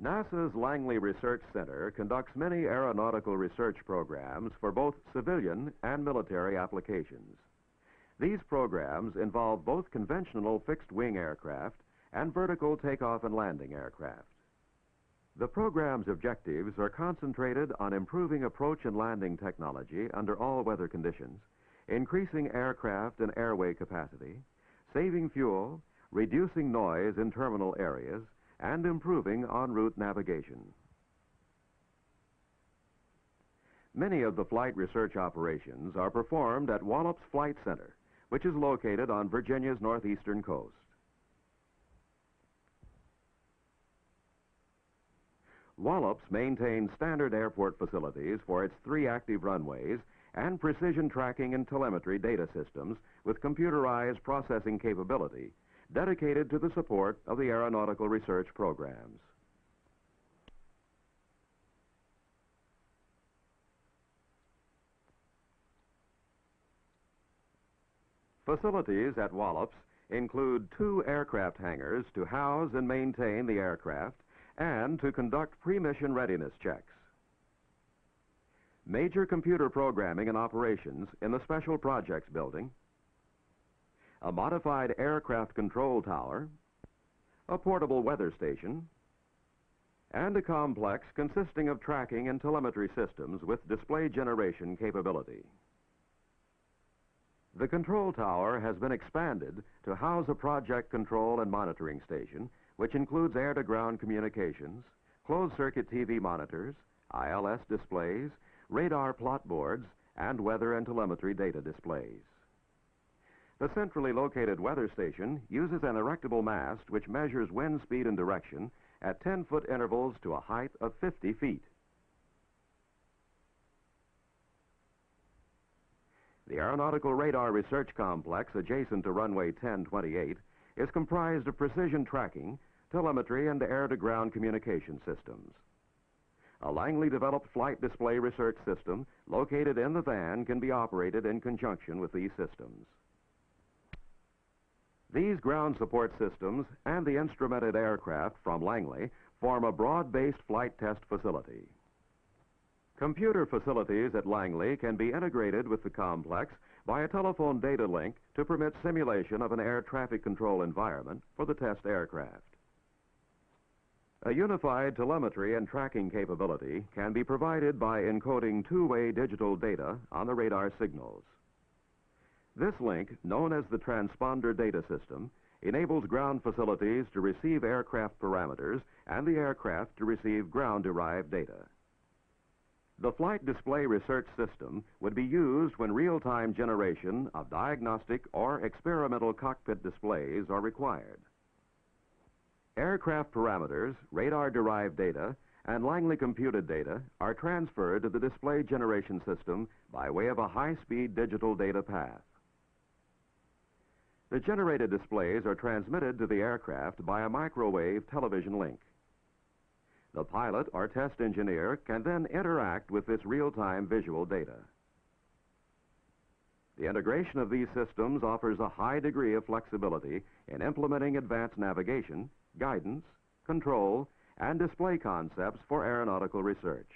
NASA's Langley Research Center conducts many aeronautical research programs for both civilian and military applications. These programs involve both conventional fixed-wing aircraft and vertical takeoff and landing aircraft. The program's objectives are concentrated on improving approach and landing technology under all weather conditions, increasing aircraft and airway capacity, saving fuel, reducing noise in terminal areas, and improving en route navigation. Many of the flight research operations are performed at Wallops Flight Center, which is located on Virginia's northeastern coast. Wallops maintains standard airport facilities for its 3 active runways and precision tracking and telemetry data systems with computerized processing capability dedicated to the support of the aeronautical research programs. Facilities at Wallops include 2 aircraft hangars to house and maintain the aircraft and to conduct pre-mission readiness checks. Major computer programming and operations in the Special Projects Building, a modified aircraft control tower, a portable weather station, and a complex consisting of tracking and telemetry systems with display generation capability. The control tower has been expanded to house a project control and monitoring station, which includes air-to-ground communications, closed-circuit TV monitors, ILS displays, radar plot boards, and weather and telemetry data displays. The centrally located weather station uses an erectable mast which measures wind speed and direction at 10-foot intervals to a height of 50 feet. The Aeronautical Radar Research Complex adjacent to runway 1028 is comprised of precision tracking, telemetry, and air-to-ground communication systems. A Langley-developed flight display research system located in the van can be operated in conjunction with these systems. These ground support systems and the instrumented aircraft from Langley form a broad-based flight test facility. Computer facilities at Langley can be integrated with the complex by a telephone data link to permit simulation of an air traffic control environment for the test aircraft. A unified telemetry and tracking capability can be provided by encoding 2-way digital data on the radar signals. This link, known as the transponder data system, enables ground facilities to receive aircraft parameters and the aircraft to receive ground-derived data. The flight display research system would be used when real-time generation of diagnostic or experimental cockpit displays are required. Aircraft parameters, radar-derived data, and Langley computed data are transferred to the display generation system by way of a high-speed digital data path. The generated displays are transmitted to the aircraft by a microwave television link. The pilot or test engineer can then interact with this real-time visual data. The integration of these systems offers a high degree of flexibility in implementing advanced navigation, guidance, control, and display concepts for aeronautical research.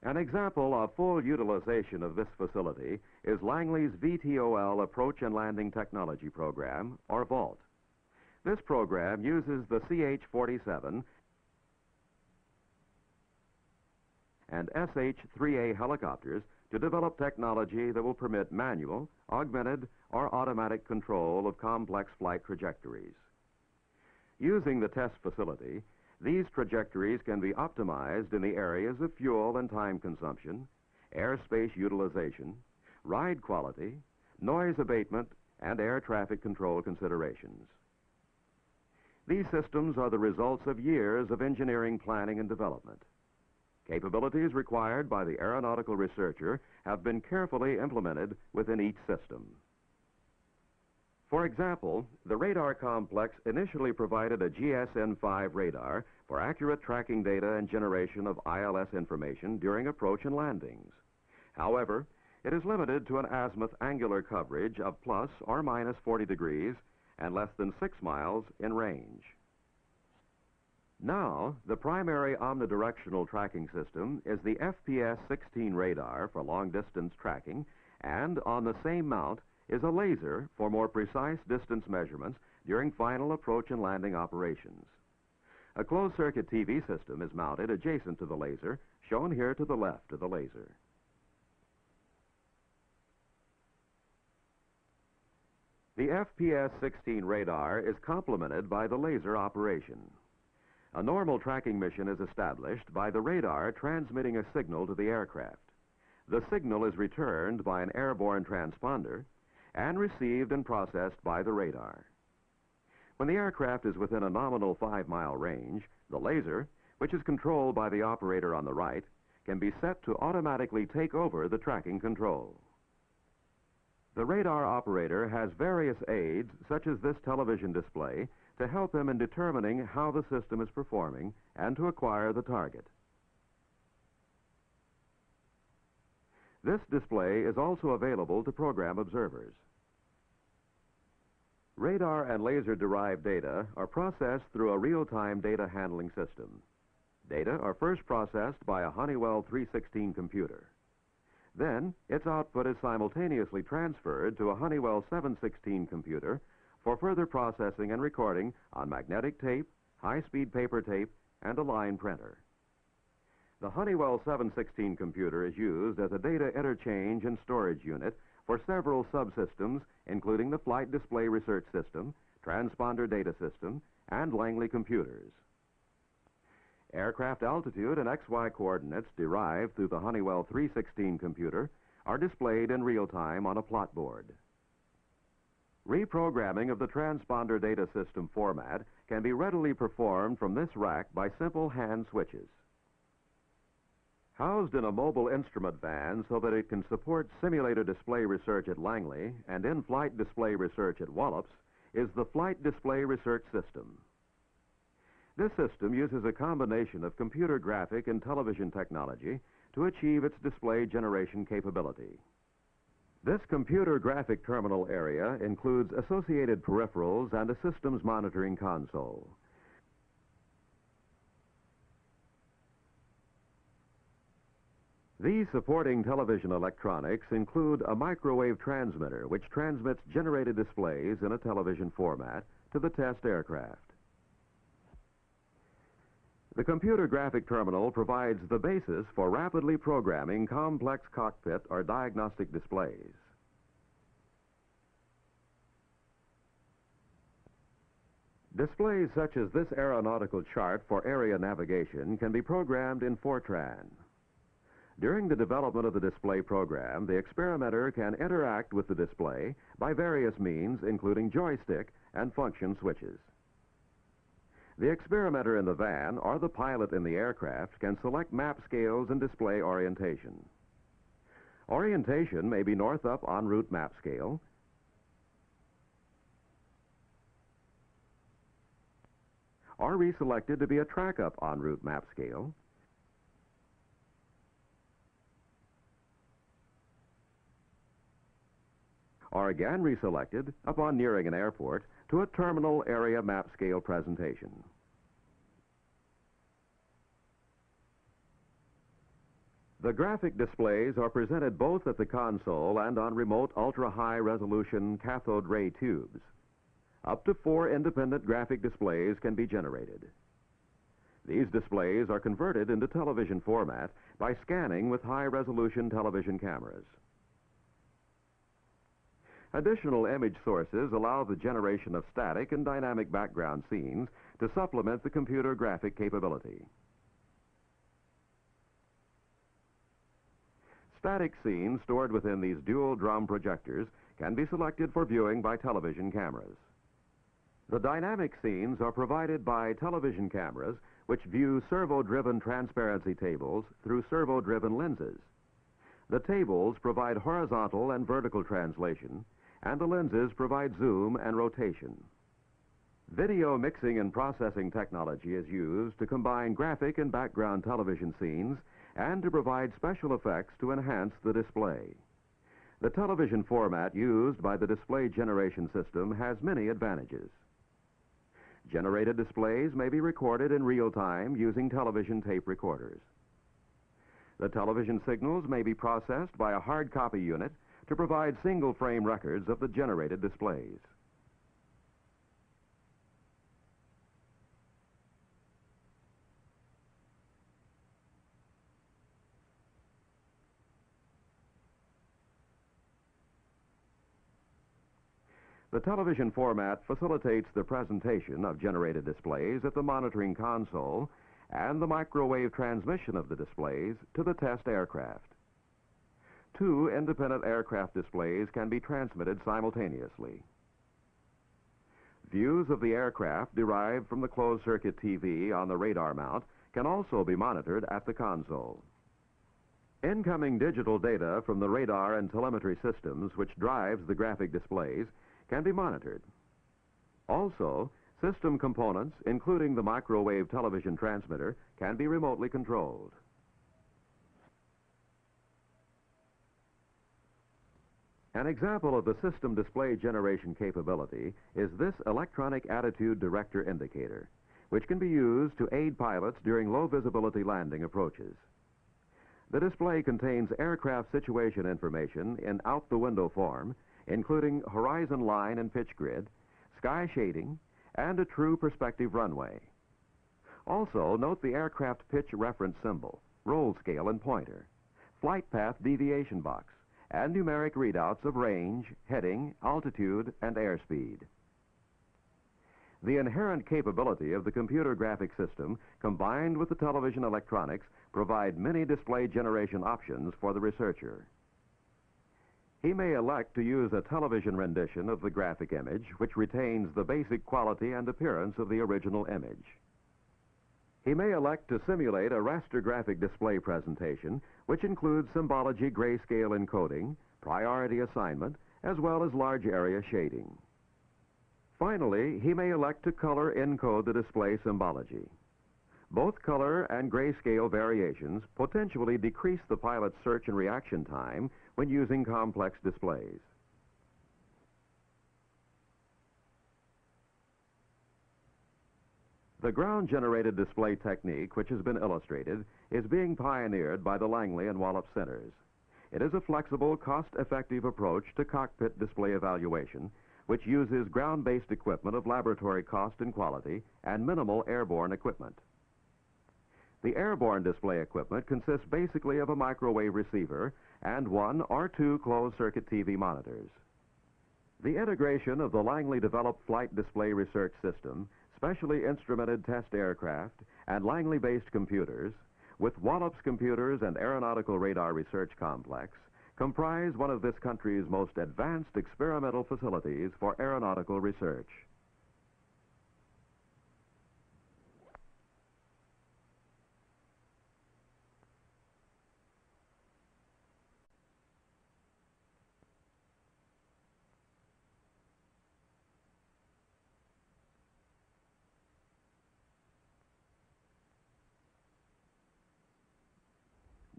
An example of full utilization of this facility is Langley's VTOL Approach and Landing Technology Program, or VALT. This program uses the CH-47 and SH-3A helicopters to develop technology that will permit manual, augmented, or automatic control of complex flight trajectories. Using the test facility, these trajectories can be optimized in the areas of fuel and time consumption, airspace utilization, ride quality, noise abatement, and air traffic control considerations. These systems are the results of years of engineering planning and development. Capabilities required by the aeronautical researcher have been carefully implemented within each system. For example, the radar complex initially provided a GSN-5 radar for accurate tracking data and generation of ILS information during approach and landings. However, it is limited to an azimuth angular coverage of plus or minus 40 degrees and less than 6 miles in range. Now, the primary omnidirectional tracking system is the FPS-16 radar for long-distance tracking, and on the same mount is a laser for more precise distance measurements during final approach and landing operations. A closed-circuit TV system is mounted adjacent to the laser, shown here to the left of the laser. The FPS-16 radar is complemented by the laser operation. A normal tracking mission is established by the radar transmitting a signal to the aircraft. The signal is returned by an airborne transponder and received and processed by the radar. When the aircraft is within a nominal 5-mile range, the laser, which is controlled by the operator on the right, can be set to automatically take over the tracking control. The radar operator has various aids, such as this television display, to help him in determining how the system is performing and to acquire the target. This display is also available to program observers. Radar and laser-derived data are processed through a real-time data handling system. Data are first processed by a Honeywell 316 computer. Then, its output is simultaneously transferred to a Honeywell 716 computer for further processing and recording on magnetic tape, high-speed paper tape, and a line printer. The Honeywell 716 computer is used as a data interchange and storage unit for several subsystems, including the Flight Display Research System, Transponder Data System, and Langley computers. Aircraft altitude and XY coordinates derived through the Honeywell 316 computer are displayed in real time on a plot board. Reprogramming of the transponder data system format can be readily performed from this rack by simple hand switches. Housed in a mobile instrument van so that it can support simulator display research at Langley and in-flight display research at Wallops is the Flight Display Research System. This system uses a combination of computer graphic and television technology to achieve its display generation capability. This computer graphic terminal area includes associated peripherals and a systems monitoring console. These supporting television electronics include a microwave transmitter which transmits generated displays in a television format to the test aircraft. The computer graphic terminal provides the basis for rapidly programming complex cockpit or diagnostic displays. Displays such as this aeronautical chart for area navigation can be programmed in Fortran. During the development of the display program, the experimenter can interact with the display by various means, including joystick and function switches. The experimenter in the van or the pilot in the aircraft can select map scales and display orientation. Orientation may be north-up en route map scale, or reselected to be a track-up en route map scale, or again reselected upon nearing an airport to a terminal area map scale presentation. The graphic displays are presented both at the console and on remote ultra-high resolution cathode ray tubes. Up to 4 independent graphic displays can be generated. These displays are converted into television format by scanning with high-resolution television cameras. Additional image sources allow the generation of static and dynamic background scenes to supplement the computer graphic capability. Static scenes stored within these dual drum projectors can be selected for viewing by television cameras. The dynamic scenes are provided by television cameras which view servo-driven transparency tables through servo-driven lenses. The tables provide horizontal and vertical translation, and the lenses provide zoom and rotation. Video mixing and processing technology is used to combine graphic and background television scenes and to provide special effects to enhance the display. The television format used by the display generation system has many advantages. Generated displays may be recorded in real time using television tape recorders. The television signals may be processed by a hard copy unit to provide single-frame records of the generated displays. The television format facilitates the presentation of generated displays at the monitoring console and the microwave transmission of the displays to the test aircraft. Two independent aircraft displays can be transmitted simultaneously. Views of the aircraft derived from the closed-circuit TV on the radar mount can also be monitored at the console. Incoming digital data from the radar and telemetry systems, which drives the graphic displays, can be monitored. Also, system components, including the microwave television transmitter, can be remotely controlled. An example of the system display generation capability is this electronic attitude director indicator, which can be used to aid pilots during low visibility landing approaches. The display contains aircraft situation information in out-the-window form, including horizon line and pitch grid, sky shading, and a true perspective runway. Also, note the aircraft pitch reference symbol, roll scale and pointer, flight path deviation box, and numeric readouts of range, heading, altitude, and airspeed. The inherent capability of the computer graphic system, combined with the television electronics, provide many display generation options for the researcher. He may elect to use a television rendition of the graphic image, which retains the basic quality and appearance of the original image. He may elect to simulate a raster graphic display presentation, which includes symbology grayscale encoding, priority assignment, as well as large area shading. Finally, he may elect to color encode the display symbology. Both color and grayscale variations potentially decrease the pilot's search and reaction time when using complex displays. The ground-generated display technique, which has been illustrated, is being pioneered by the Langley and Wallops centers. It is a flexible, cost-effective approach to cockpit display evaluation, which uses ground-based equipment of laboratory cost and quality and minimal airborne equipment. The airborne display equipment consists basically of a microwave receiver and one or two closed-circuit TV monitors. The integration of the Langley-developed flight display research system, specially instrumented test aircraft, and Langley-based computers, with Wallops computers and Aeronautical Radar Research Complex, comprise one of this country's most advanced experimental facilities for aeronautical research.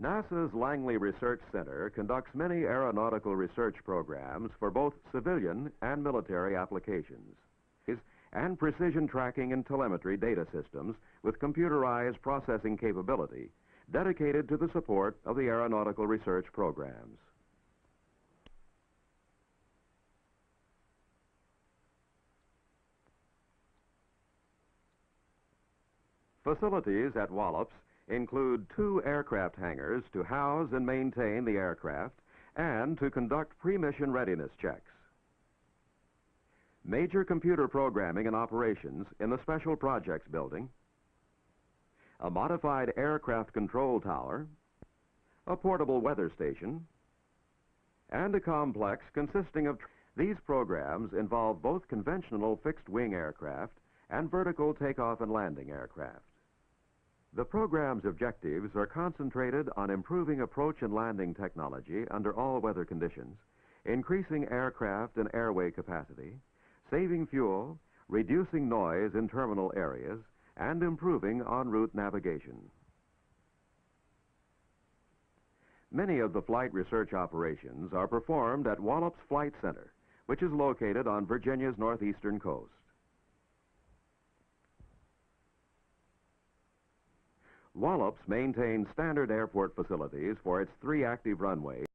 NASA's Langley Research Center conducts many aeronautical research programs for both civilian and military applications, and precision tracking and telemetry data systems with computerized processing capability dedicated to the support of the aeronautical research programs. Facilities at Wallops include 2 aircraft hangars to house and maintain the aircraft and to conduct pre-mission readiness checks. Major computer programming and operations in the Special Projects Building, a modified aircraft control tower, a portable weather station, and a complex consisting of... These programs involve both conventional fixed-wing aircraft and vertical takeoff and landing aircraft. The program's objectives are concentrated on improving approach and landing technology under all weather conditions, increasing aircraft and airway capacity, saving fuel, reducing noise in terminal areas, and improving en route navigation. Many of the flight research operations are performed at Wallops Flight Center, which is located on Virginia's northeastern coast. Wallops maintains standard airport facilities for its 3 active runways